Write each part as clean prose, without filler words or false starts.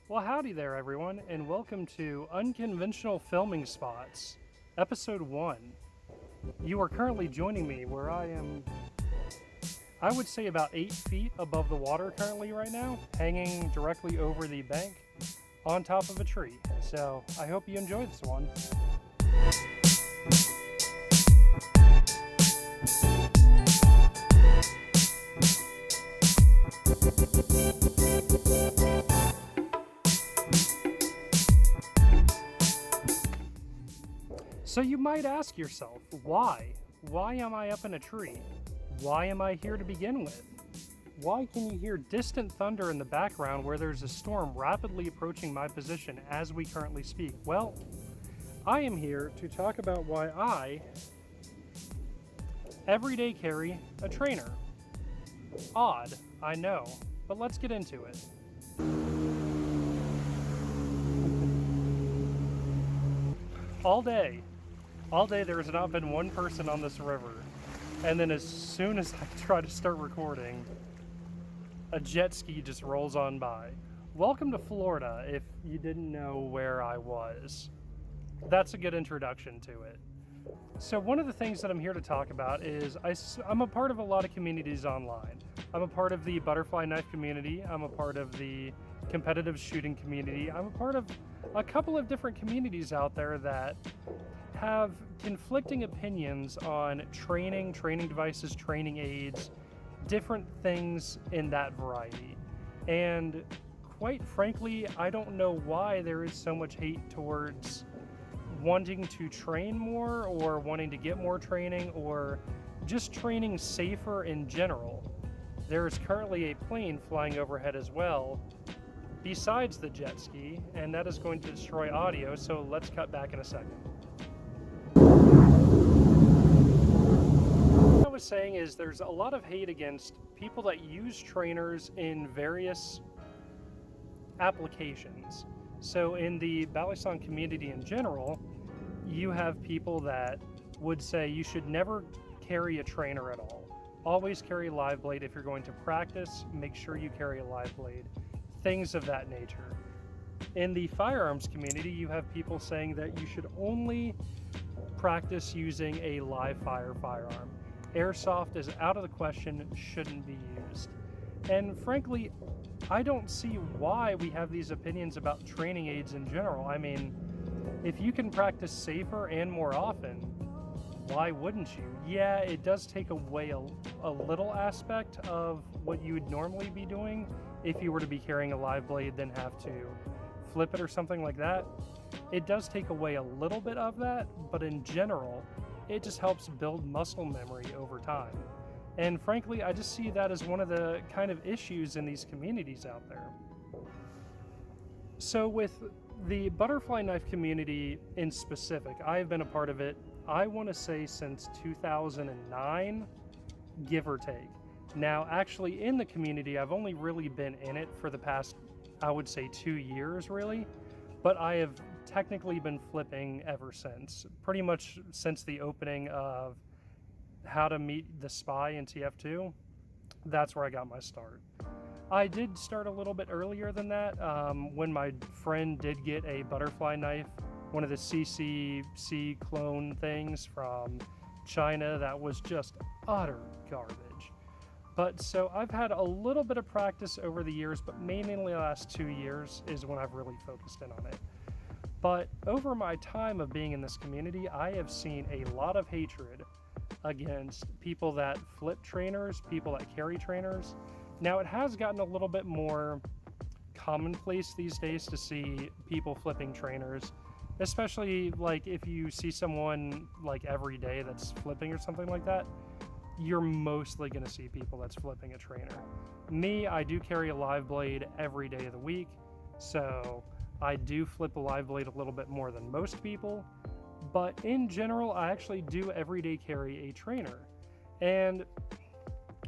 Well, howdy there, everyone, and welcome to Unconventional Filming Spots, Episode 1. You are currently joining me where I am, I would say about 8 feet above the water currently right now, hanging directly over the bank on top of a tree. So, I hope you enjoy this one. So you might ask yourself, why? Why am I up in a tree? Why am I here to begin with? Why can you hear distant thunder in the background where there's a storm rapidly approaching my position as we currently speak? Well, I am here to talk about why I everyday carry a trainer. Odd, I know, but let's get into it. All day there has not been one person on this river. And then as soon as I try to start recording, a jet ski just rolls on by. Welcome to Florida, if you didn't know where I was. That's a good introduction to it. So one of the things that I'm here to talk about is I'm a part of a lot of communities online. I'm a part of the butterfly knife community. I'm a part of the competitive shooting community. I'm a part of a couple of different communities out there that have conflicting opinions on training devices, training aids, different things in that variety. And quite frankly, I don't know why there is so much hate towards wanting to train more or wanting to get more training or just training safer in general. There is currently a plane flying overhead as well, besides the jet ski, and that is going to destroy audio, so let's cut back in a second. What I was saying is there's a lot of hate against people that use trainers in various applications. So in the Balisong community in general, you have people that would say you should never carry a trainer at all. Always carry a live blade. If you're going to practice, make sure you carry a live blade. Things of that nature. In the firearms community, you have people saying that you should only practice using a live fire firearm. Airsoft is out of the question, shouldn't be used. And frankly, I don't see why we have these opinions about training aids in general. I mean, if you can practice safer and more often, why wouldn't you? Yeah, it does take away a little aspect of what you would normally be doing if you were to be carrying a live blade, then have to flip it or something like that. It does take away a little bit of that, but in general, it just helps build muscle memory over time. And frankly, I just see that as one of the kind of issues in these communities out there. So with the butterfly knife community in specific, I've been a part of it, I want to say since 2009, give or take. Now, actually in the community, I've only really been in it for the past, I would say 2 years really, but I have technically been flipping ever since, pretty much since the opening of How to Meet the Spy in TF2. That's where I got my start. I did start a little bit earlier than that, when my friend did get a butterfly knife, one of the CCC clone things from China that was just utter garbage. But so I've had a little bit of practice over the years, but mainly the last 2 years is when I've really focused in on it. But over my time of being in this community, I have seen a lot of hatred against people that flip trainers, people that carry trainers. Now it has gotten a little bit more commonplace these days to see people flipping trainers, especially like if you see someone like every day that's flipping or something like that, you're mostly going to see people that's flipping a trainer. Me, I do carry a live blade every day of the week, so I do flip a live blade a little bit more than most people, but in general, I actually do everyday carry a trainer. And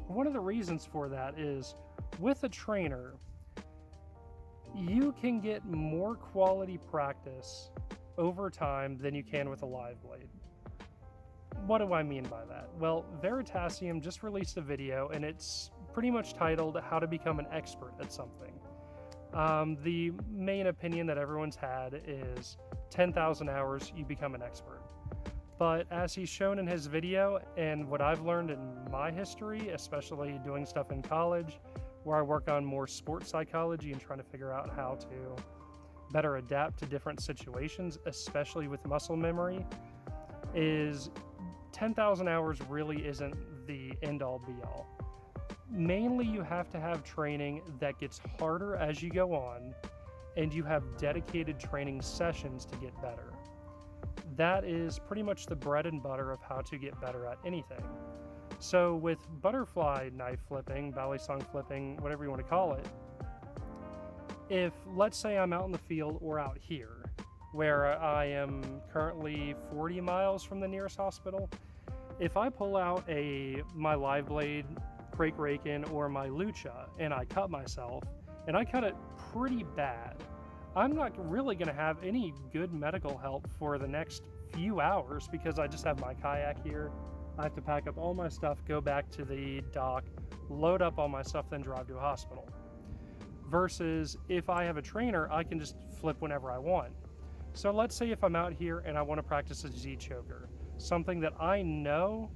one of the reasons for that is with a trainer, you can get more quality practice over time than you can with a live blade. What do I mean by that? Well, Veritasium just released a video and it's pretty much titled How to Become an Expert at Something. The main opinion that everyone's had is 10,000 hours, you become an expert. But as he's shown in his video, and what I've learned in my history, especially doing stuff in college, where I work on more sports psychology and trying to figure out how to better adapt to different situations, especially with muscle memory, is 10,000 hours really isn't the end-all be-all. Mainly, you have to have training that gets harder as you go on, and you have dedicated training sessions to get better. That is pretty much the bread and butter of how to get better at anything. So with butterfly knife flipping, balisong flipping, whatever you want to call it, if, let's say I'm out in the field or out here, where I am currently 40 miles from the nearest hospital, if I pull out my live blade, crake raking, or my lucha, and I cut myself, and I cut it pretty bad, I'm not really going to have any good medical help for the next few hours because I just have my kayak here. I have to pack up all my stuff, go back to the dock, load up all my stuff, then drive to a hospital. Versus if I have a trainer, I can just flip whenever I want. So let's say if I'm out here and I want to practice a Z choker, something that I know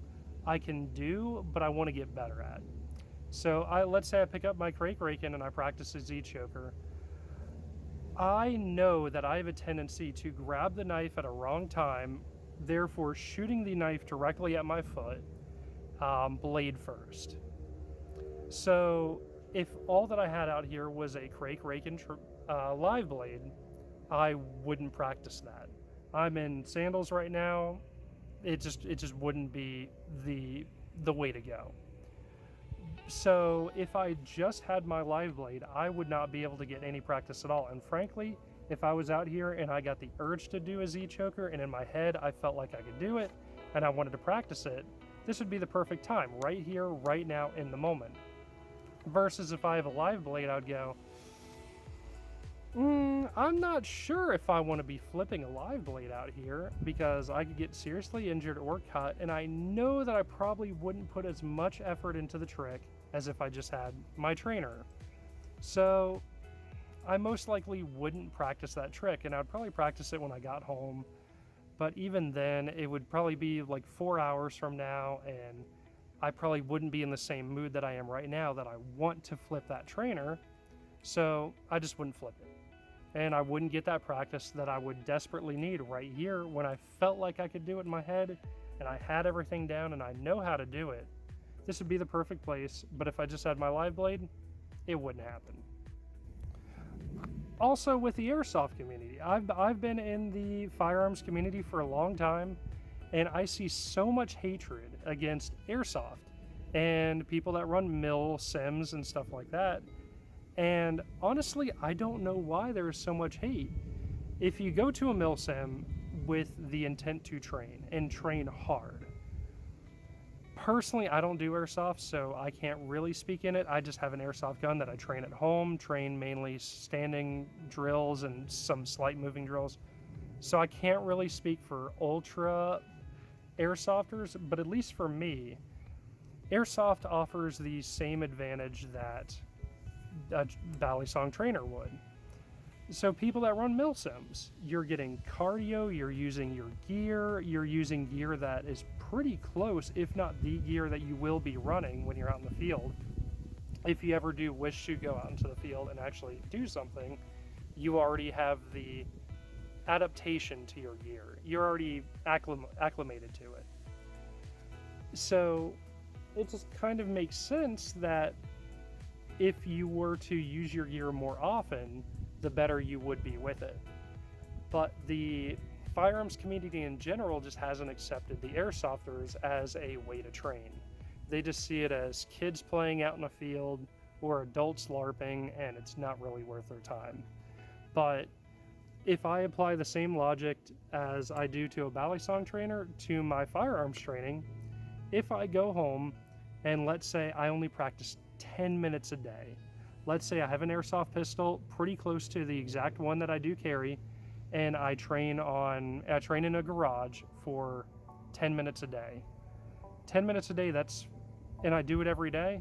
I can do, but I want to get better at. So let's say I pick up my crake raking and I practice a Z choker. I know that I have a tendency to grab the knife at a wrong time, therefore shooting the knife directly at my foot, blade first. So if all that I had out here was a crake raking live blade, I wouldn't practice that. I'm in sandals right now. It just wouldn't be the way to go. So if I just had my live blade, I would not be able to get any practice at all. And frankly, if I was out here and I got the urge to do a Z choker and in my head I felt like I could do it and I wanted to practice it, this would be the perfect time, right here, right now, in the moment. Versus if I have a live blade, I would go, I'm not sure if I want to be flipping a live blade out here because I could get seriously injured or cut, and I know that I probably wouldn't put as much effort into the trick as if I just had my trainer. So I most likely wouldn't practice that trick, and I'd probably practice it when I got home. But even then, it would probably be like 4 hours from now, and I probably wouldn't be in the same mood that I am right now that I want to flip that trainer. So I just wouldn't flip it. And I wouldn't get that practice that I would desperately need right here when I felt like I could do it in my head and I had everything down and I know how to do it. This would be the perfect place, but if I just had my live blade, it wouldn't happen. Also with the airsoft community, I've been in the firearms community for a long time, and I see so much hatred against airsoft and people that run mill sims and stuff like that. And honestly, I don't know why there is so much hate. If you go to a mill sim with the intent to train and train hard, personally, I don't do airsoft, so I can't really speak in it. I just have an airsoft gun that I train at home, train mainly standing drills and some slight moving drills. So I can't really speak for ultra airsofters, but at least for me, airsoft offers the same advantage that a balisong trainer would. So people that run mill sims, you're getting cardio, you're using your gear, you're using gear that is pretty close, if not the gear that you will be running when you're out in the field. If you ever do wish to go out into the field and actually do something, you already have the adaptation to your gear. You're already acclimated to it. So it just kind of makes sense that if you were to use your gear more often, the better you would be with it. But the firearms community in general just hasn't accepted the airsofters as a way to train. They just see it as kids playing out in the field or adults LARPing, and it's not really worth their time. But if I apply the same logic as I do to a balisong trainer to my firearms training, if I go home and let's say I only practice 10 minutes a day. Let's say I have an airsoft pistol pretty close to the exact one that I do carry, and I train in a garage for 10 minutes a day. 10 minutes a day, and I do it every day,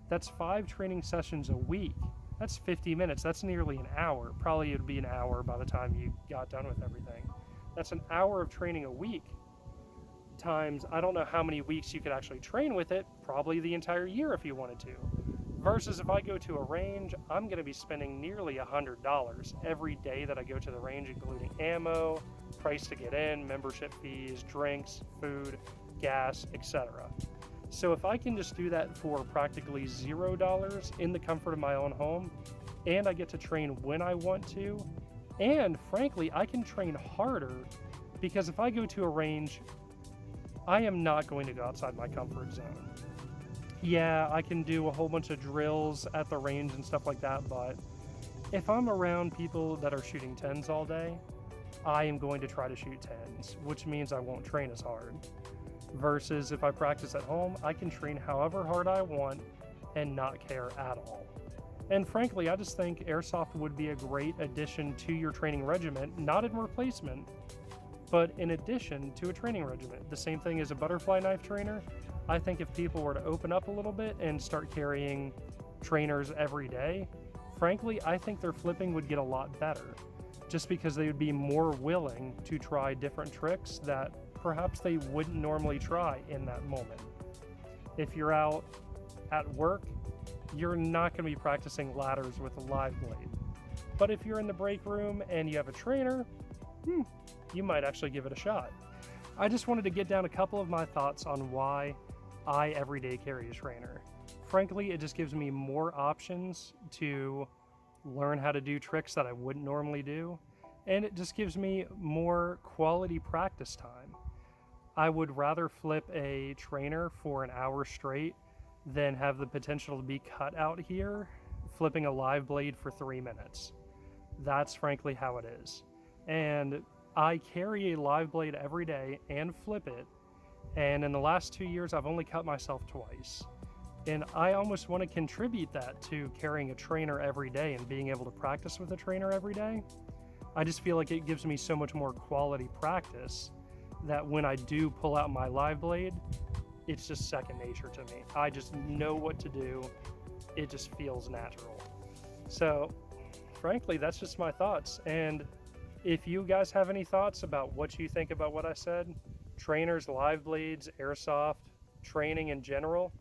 that's 5 training sessions a week That's 50 minutes. That's nearly an hour. Probably it would be an hour by the time you got done with everything. That's an hour of training a week times, I don't know how many weeks you could actually train with it, probably the entire year if you wanted to. Versus if I go to a range, I'm going to be spending nearly $100 every day that I go to the range, including ammo, price to get in, membership fees, drinks, food, gas, etc. So if I can just do that for practically $0 in the comfort of my own home, and I get to train when I want to, and frankly, I can train harder, because if I go to a range, I am not going to go outside my comfort zone. Yeah, I can do a whole bunch of drills at the range and stuff like that, but if I'm around people that are shooting 10s all day, I am going to try to shoot 10s, which means I won't train as hard. Versus if I practice at home, I can train however hard I want and not care at all. And frankly, I just think airsoft would be a great addition to your training regimen, not in replacement, but in addition to a training regimen. The same thing as a butterfly knife trainer. I think if people were to open up a little bit and start carrying trainers every day, frankly, I think their flipping would get a lot better, just because they would be more willing to try different tricks that perhaps they wouldn't normally try in that moment. If you're out at work, you're not going to be practicing ladders with a live blade. But if you're in the break room and you have a trainer, you might actually give it a shot. I just wanted to get down a couple of my thoughts on why I everyday carry a trainer. Frankly, it just gives me more options to learn how to do tricks that I wouldn't normally do, and it just gives me more quality practice time. I would rather flip a trainer for an hour straight than have the potential to be cut out here flipping a live blade for 3 minutes. That's frankly how it is. And I carry a live blade every day and flip it, and in the last 2 years I've only cut myself twice. And I almost want to contribute that to carrying a trainer every day and being able to practice with a trainer every day. I just feel like it gives me so much more quality practice that when I do pull out my live blade, it's just second nature to me. I just know what to do. It just feels natural. So frankly, that's just my thoughts. And if you guys have any thoughts about what you think about what I said, trainers, live blades, airsoft, training in general,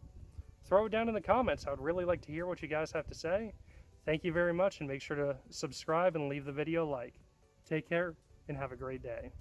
throw it down in the comments. I would really like to hear what you guys have to say. Thank you very much, and make sure to subscribe and leave the video a like. Take care and have a great day.